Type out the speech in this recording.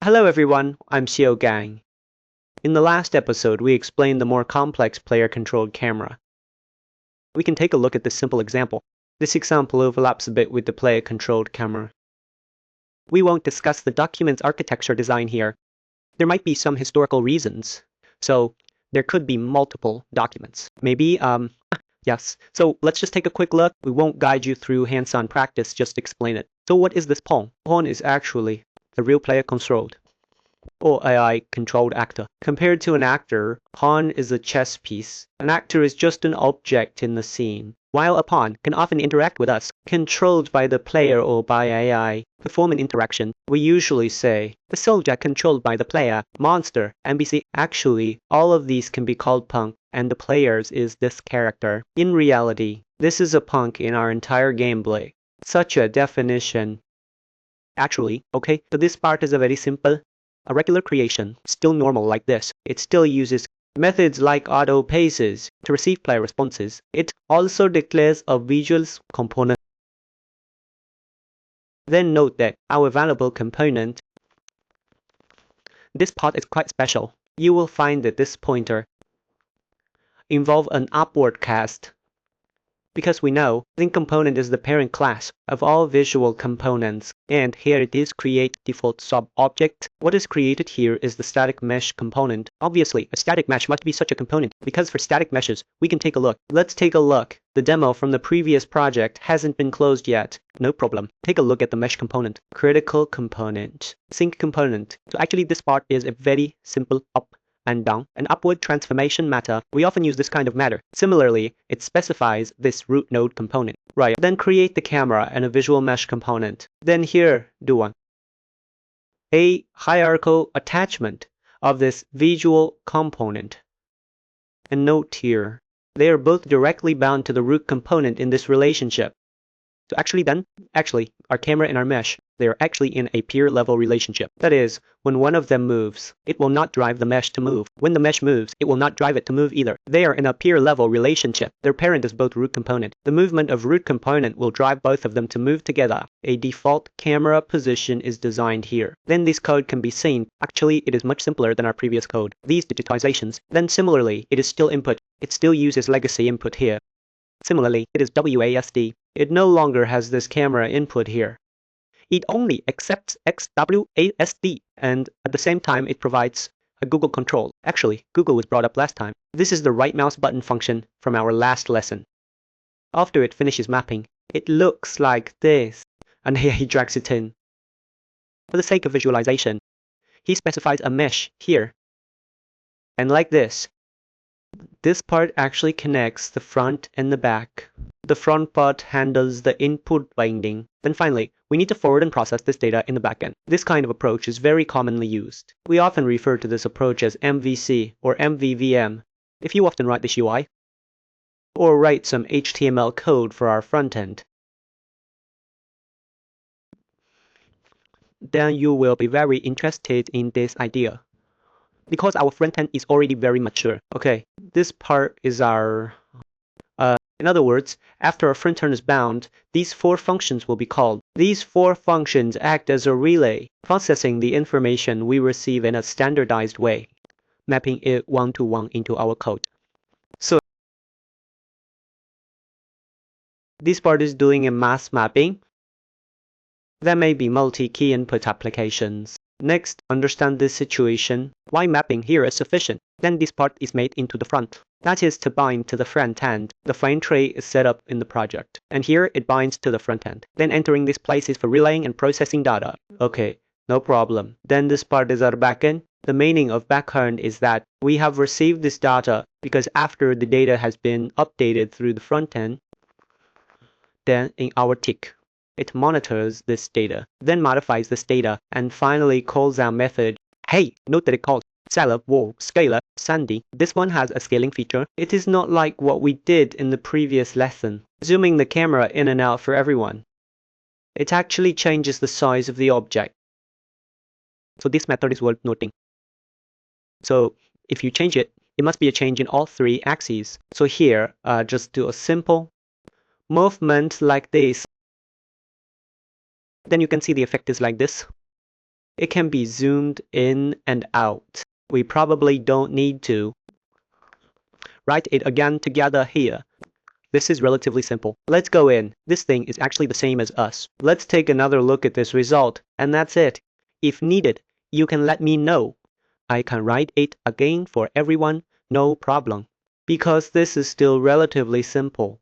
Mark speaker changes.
Speaker 1: Hello everyone, I'm Xiao Gang. In the last episode, we explained the more complex player-controlled camera. We can take a look at this simple example. This example overlaps a bit with the player-controlled camera. We won't discuss the document's architecture design here. There might be some historical reasons. So there could be multiple documents. Maybe, yes. So let's just take a quick look. We won't guide you through hands-on practice, just explain it. So what is this pawn? Pawn is actually the real player controlled or AI-controlled actor. Compared to an actor, pawn is a chess piece. An actor is just an object in the scene, while a pawn can often interact with us, controlled by the player or by AI. To form an interaction, we usually say, the soldier controlled by the player, monster, MVC. Actually, all of these can be called punk, and the players is this character. In reality, this is a punk in our entire gameplay. Such a definition. Actually, okay, so this part is a very simple. A regular creation, still normal like this. It still uses methods like auto paces to receive player responses. It also declares a visuals component. Then note that our available component. This part is quite special. You will find that this pointer involves an upward cast. Because we know SpringArm-component is the parent class of all visual components, and here it is CreateDefaultSubobject. What is created here is the static mesh component. Obviously, a static mesh must be such a component, because for static meshes, we can take a look. Let's take a look. The demo from the previous project hasn't been closed yet. No problem. Take a look at the mesh component. Critical component. Sync component. So actually this part is a very simple up and down, an upward transformation matter. We often use this kind of matter. Similarly, it specifies this root node component. Right, then create the camera and a visual mesh component. Then here, do one. A hierarchical attachment of this visual component. And note here, they are both directly bound to the root component in this relationship. So actually, our camera and our mesh, they are actually in a peer level relationship. That is, when one of them moves, it will not drive the mesh to move. When the mesh moves, it will not drive it to move either. They are in a peer level relationship. Their parent is both root component. The movement of root component will drive both of them to move together. A default camera position is designed here. Then this code can be seen. Actually, it is much simpler than our previous code. These digitizations. Then similarly, it is still input. It still uses legacy input here. Similarly, it is WASD. It no longer has this camera input here. It only accepts XWASD, and at the same time it provides a Google control. Actually, Google was brought up last time. This is the right mouse button function from our last lesson. After it finishes mapping, it looks like this, and here he drags it in. For the sake of visualization, he specifies a mesh here, and like this. This part actually connects the front and the back. The front part handles the input binding. Then finally, we need to forward and process this data in the backend. This kind of approach is very commonly used. We often refer to this approach as MVC or MVVM. If you often write this UI, or write some HTML code for our frontend, then you will be very interested in this idea. Because our frontend is already very mature. Okay, this part is our... in other words, after a frontend is bound, these four functions will be called. These four functions act as a relay, processing the information we receive in a standardized way, mapping it one-to-one into our code. So, this part is doing a mass mapping. There may be multi-key input applications. Next, understand this situation. Why mapping here is sufficient. Then this part is made into the front. That is to bind to the front end. The frame tray is set up in the project. And here it binds to the front end. Then entering these places for relaying and processing data. Okay, no problem. Then this part is our backend. The meaning of backend is that we have received this data because after the data has been updated through the front end, then in our tick, it monitors this data, then modifies this data, and finally calls our method. Hey, note that it calls seller, wall, scalar, sandy. This one has a scaling feature. It is not like what we did in the previous lesson, zooming the camera in and out for everyone. It actually changes the size of the object. So this method is worth noting. So if you change it, it must be a change in all three axes. So here, just do a simple movement like this. Then you can see the effect is like this. It can be zoomed in and out. We probably don't need to write it again together here. This is relatively simple. Let's go in. This thing is actually the same as us. Let's take another look at this result, and that's it. If needed, you can let me know. I can write it again for everyone, no problem. Because this is still relatively simple,